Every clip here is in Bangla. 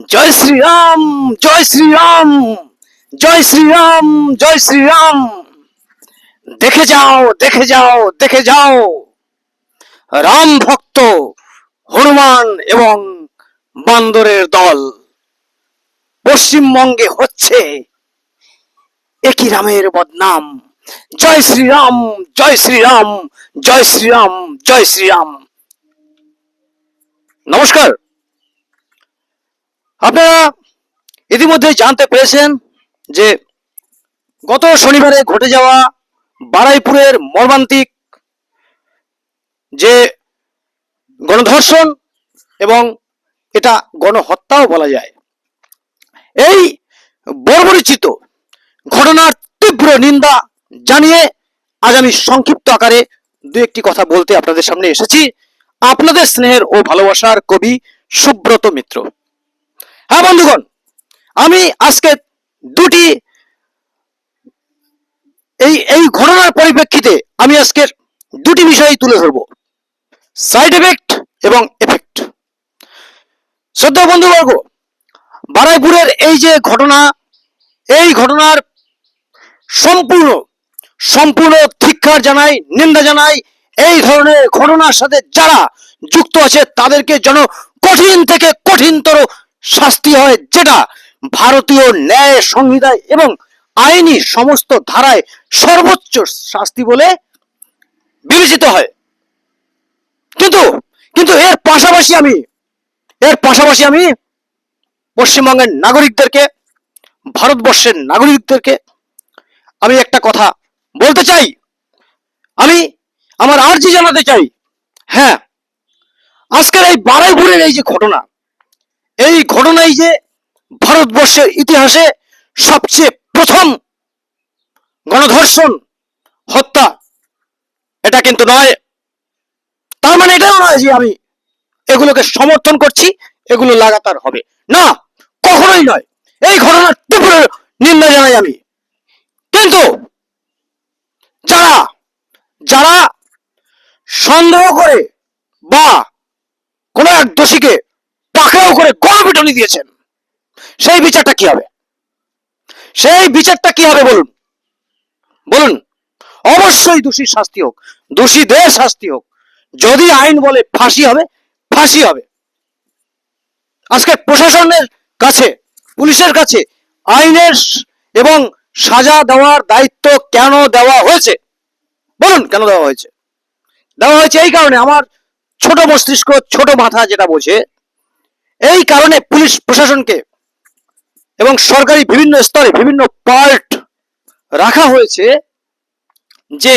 জয় শ্রীরাম, জয় শ্রীরাম, জয় শ্রীরাম, জয় শ্রীরাম। দেখে যাও, দেখে যাও, দেখে যাও, রাম ভক্ত হনুমান এবং বান্দরের দল পশ্চিমবঙ্গে হচ্ছে একই রামের বদনাম। জয় শ্রীরাম, জয় শ্রীরাম, জয় শ্রীরাম, জয় শ্রীরাম। নমস্কার। আপনারা ইতিমধ্যে জানতে পেরেছেন যে গত শনিবারে ঘটে যাওয়া বারুইপুরের মর্মান্তিক যে গণধর্ষণ এবং এটা গণহত্যাও বলা যায়, এই বর্বরোচিত ঘটনার তীব্র নিন্দা জানিয়ে আজ আমি সংক্ষিপ্ত আকারে দু একটি কথা বলতে আপনাদের সামনে এসেছি। আপনাদের স্নেহের ও ভালোবাসার কবি সুব্রত মিত্র। হ্যাঁ বন্ধুগণ, আমি আজকে দুটি এই ঘটনার পরিপ্রেক্ষিতে আমি আজকের দুটি বিষয় তুলে ধরব, সাইড এফেক্ট এবং এফেক্ট। শ্রদ্ধেয় বন্ধুবর্গ, বারুইপুরের এই যে ঘটনা, এই ঘটনার সম্পূর্ণ ধিক্কার জানাই, নিন্দা জানাই। এই ধরনের ঘটনার সাথে যারা যুক্ত আছে তাদেরকে যেন কঠিন থেকে কঠিনতর শাস্তি হয়, যেটা ভারতীয় ন্যায় সংহিতায় এবং আইনি সমস্ত ধারায় সর্বোচ্চ শাস্তি বলে বিবেচিত হয়। কিন্তু এর পাশাপাশি আমি পশ্চিমবঙ্গের নাগরিকদেরকে, ভারতবর্ষের নাগরিকদেরকে আমি একটা কথা বলতে চাই, আমি আমার আর্জি জানাতে চাই। হ্যাঁ, আজকের এই বারুইপুরের এই যে ঘটনা, এই ঘটনাই যে ভারতবর্ষের ইতিহাসে সবচেয়ে প্রথম গণধর্ষণ হত্যা, এটা কিন্তু নয়। তার মানে এটাও নয় যে আমি এগুলোকে সমর্থন করছি, এগুলো লাগাতার হবে না, কখনোই নয়। এই ঘটনার তীব্র নিন্দা জানাই আমি। কিন্তু যারা যারা সন্দেহ করে বা কোনো এক দোষীকে পাকড়াও করে গণপিটুনি দিয়েছেন, সেই বিচারটা কি হবে? সেই বিচারটা কি হবে বলুন বলুন? অবশ্যই দোষীর শাস্তি হোক, দোষীদের শাস্তি হোক। যদি আইন বলে ফাঁসি হবে, ফাঁসি হবে। আজকে প্রশাসনের কাছে, পুলিশের কাছে আইনের এবং সাজা দেওয়ার দায়িত্ব কেন দেওয়া হয়েছে বলুন? কেন দেওয়া হয়েছে? দেওয়া হয়েছে এই কারণে, আমার ছোট মস্তিষ্ক, ছোট মাথা যেটা বোঝে, এই কারণে পুলিশ প্রশাসনকে এবং সরকারি বিভিন্ন স্তরে বিভিন্ন পার্ট রাখা হয়েছে যে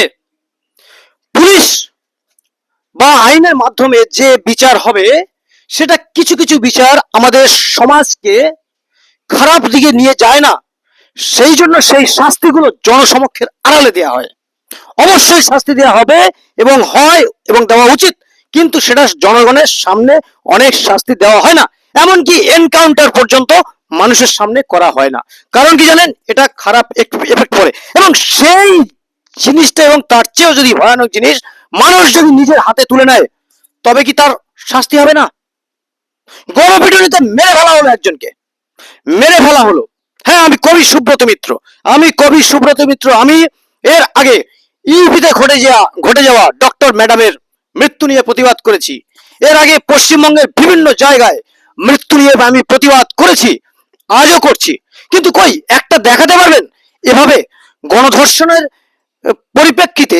পুলিশ বা আইনের মাধ্যমে যে বিচার হবে, সেটা কিছু কিছু বিচার আমাদের সমাজকে খারাপ দিকে নিয়ে যায় না। সেই জন্য সেই শাস্তিগুলো জনসমক্ষের আড়ালে দেওয়া হয়। অবশ্যই শাস্তি দেওয়া হবে এবং হয় এবং দেওয়া উচিত, কিন্তু সেটা জনগণের সামনে অনেক শাস্তি দেওয়া হয় না। এমনকি এনকাউন্টার পর্যন্ত মানুষের সামনে করা হয় না। কারণ কি জানেন? এটা খারাপ এফেক্ট পড়ে। এবং সেই জিনিসটা, এবং তার চেয়েও যদি ভয়ানক জিনিস, মানুষ যদি নিজের হাতে তুলে নেয়, তবে কি তার শাস্তি হবে না? গণপিটুনিতে মেরে ফেলা হলো একজনকে, মেরে ফেলা হলো। হ্যাঁ, আমি কবি সুব্রত মিত্র। আমি এর আগে ইউপিতে ঘটে যাওয়া ডক্টর ম্যাডামের মৃত্যু নিয়ে প্রতিবাদ করেছি। এর আগে পশ্চিমবঙ্গের বিভিন্ন জায়গায় মৃত্যু নিয়ে আমি প্রতিবাদ করেছি, আজও করছি। কিন্তু কই একটা দেখাতে পারবেন এভাবে গণধর্ষণের পরিপ্রেক্ষিতে,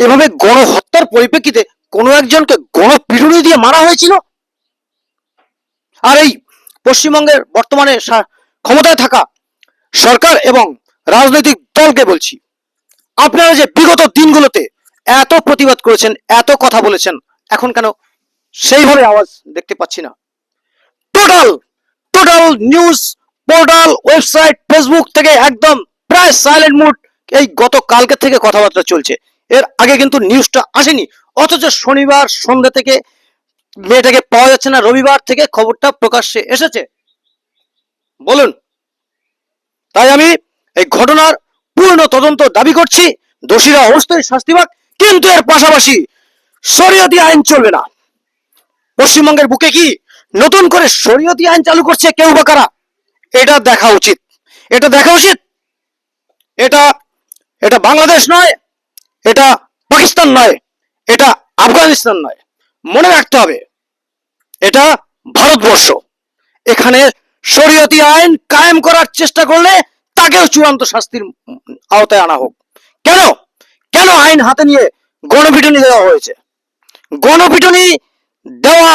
এভাবে গণহত্যার পরিপ্রেক্ষিতে কোনো একজনকে গণপিটুনি দিয়ে মারা হয়েছিল? আর এই পশ্চিমবঙ্গের বর্তমানে ক্ষমতায় থাকা সরকার এবং রাজনৈতিক দলকে বলছি, আপনারা যে বিগত দিনগুলোতে এত প্রতিবাদ করেছেন, এত কথা বলেছেন, এখন কেন সেইভাবে আওয়াজ দেখতে পাচ্ছি না? Total news portal, website, Facebook থেকে একদম প্রায় সাইলেন্ট মুড। এই গত কালকে থেকে কথাবার্তা চলছে, এর আগে কিন্তু নিউজটা আসেনি। অথচ শনিবার সন্ধ্যা থেকে মেয়েটাকে পাওয়া যাচ্ছে না, রবিবার থেকে খবরটা প্রকাশ্যে এসেছে। বলুন? তাই আমি এই ঘটনার পূর্ণ তদন্ত দাবি করছি, দোষীরা অবশ্যই শাস্তি পাক, কিন্তু এর পাশাপাশি শরীয়তি আইন চলবে না। পশ্চিমবঙ্গের বুকে কি নতুন করে শরীয়তি আইন চালু করছে কেউ বা কারা, এটা দেখা উচিত। এটা দেখা উচিত। এটা এটা বাংলাদেশ নয়, এটা পাকিস্তান নয়, এটা আফগানিস্তান নয়, মনে রাখতে হবে এটা ভারতবর্ষ। এখানে শরীয়তি আইন কায়েম করার চেষ্টা করলে তাকেও চূড়ান্ত শাস্তির আওতায় আনা হোক। কেন কেন আইন হাতে নিয়ে গণপিটুনি দেওয়া হয়েছে? গণপিটুনি দেওয়া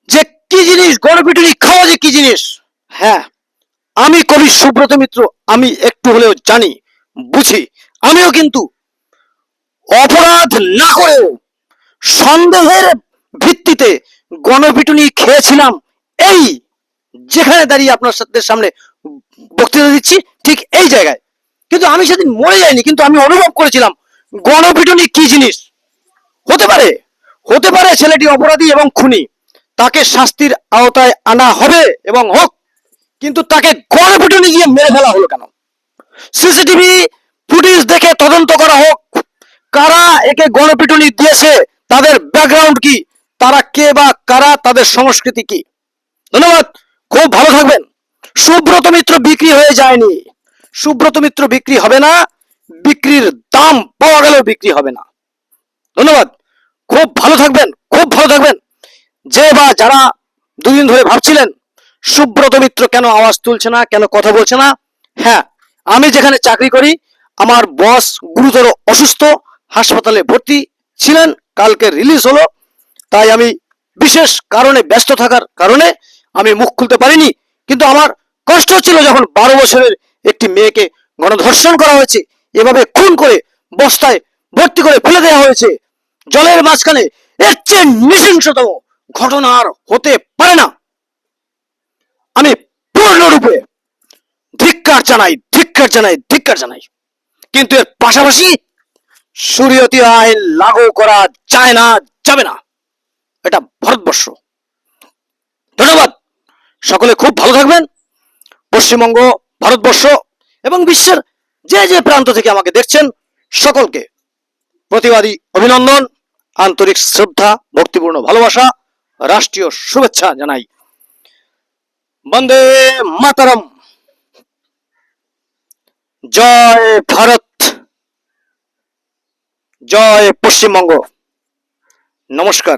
যে কি জিনিস, গণপিটুনি খাওয়া যে কি জিনিস, হ্যাঁ, আমি কবি সুব্রত মিত্র, আমি একটু হলেও জানি, বুঝি। আমিও কিন্তু অপরাধ না করেও সন্দেহের ভিত্তিতে গণপিটুনি খেয়েছিলাম। এই যেখানে দাঁড়িয়ে আপনার সামনে বক্তৃতা দিচ্ছি, ঠিক এই জায়গায়। কিন্তু আমি সেদিন মরে যাইনি, কিন্তু আমি অনুভব করেছিলাম গণপিটুনি কি জিনিস। হতে পারে, হতে পারে ছেলেটি অপরাধী এবং খুনি, তাকে শাস্তির আওতায় আনা হবে এবং হোক, কিন্তু তাকে গণপিটুনি দিয়ে মেরে ফেলা হলো কেন? সিসিটিভি ফুটেজ দেখে তদন্ত করা হোক, কারা একে গণপিটুনি দিয়েছে, তাদের ব্যাকগ্রাউন্ড কি, তারা কে বা কারা, তাদের সংস্কৃতি কি। ধন্যবাদ, খুব ভালো থাকবেন। সুব্রত মিত্র বিক্রি হয়ে যায়নি, সুব্রত মিত্র বিক্রি হবে না, বিক্রির দাম পাওয়া গেলেও বিক্রি হবে না। ধন্যবাদ, খুব ভালো থাকবেন, খুব ভালো থাকবেন। যে বা যারা দুদিন ধরে ভাবছিলেন সুব্রত মিত্র কেন আওয়াজ তুলছে না, কেন কথা বলছে না, হ্যাঁ, আমি যেখানে চাকরি করি আমার বস গুরুতর অসুস্থ, হাসপাতালে ভর্তি ছিলেন, কালকে রিলিজ হলো, তাই আমি বিশেষ কারণে, ব্যস্ত থাকার কারণে আমি মুখ খুলতে পারিনি। কিন্তু আমার কষ্ট হচ্ছিল যখন 12 বছরের একটি মেয়েকে গণধর্ষণ করা হয়েছে, এভাবে খুন করে বস্তায় ভর্তি করে ফেলে দেওয়া হয়েছে জলের মাঝখানে। এর চেয়ে নৃশংসতম ঘটনা আর হতে পারে না। আমি পূর্ণরূপে ধিক্কার জানাই, ধিক্কার জানাই, ধিক্কার জানাই। কিন্তু এর পাশাপাশি শরীয়তি আইন লাগু করা যায় না, যাবে না। এটা ভারতবর্ষ। ধন্যবাদ, সকলে খুব ভালো থাকবেন। পশ্চিমবঙ্গ, ভারতবর্ষ এবং বিশ্বের যে যে প্রান্ত থেকে আমাকে দেখছেন সকলকে প্রতিবাদী অভিনন্দন, আন্তরিক শ্রদ্ধা, ভক্তিপূর্ণ ভালোবাসা, রাষ্ট্রীয় শুভেচ্ছা জানাই। বন্দে মাতরম। জয় ভারত, জয় পশ্চিমবঙ্গ। নমস্কার।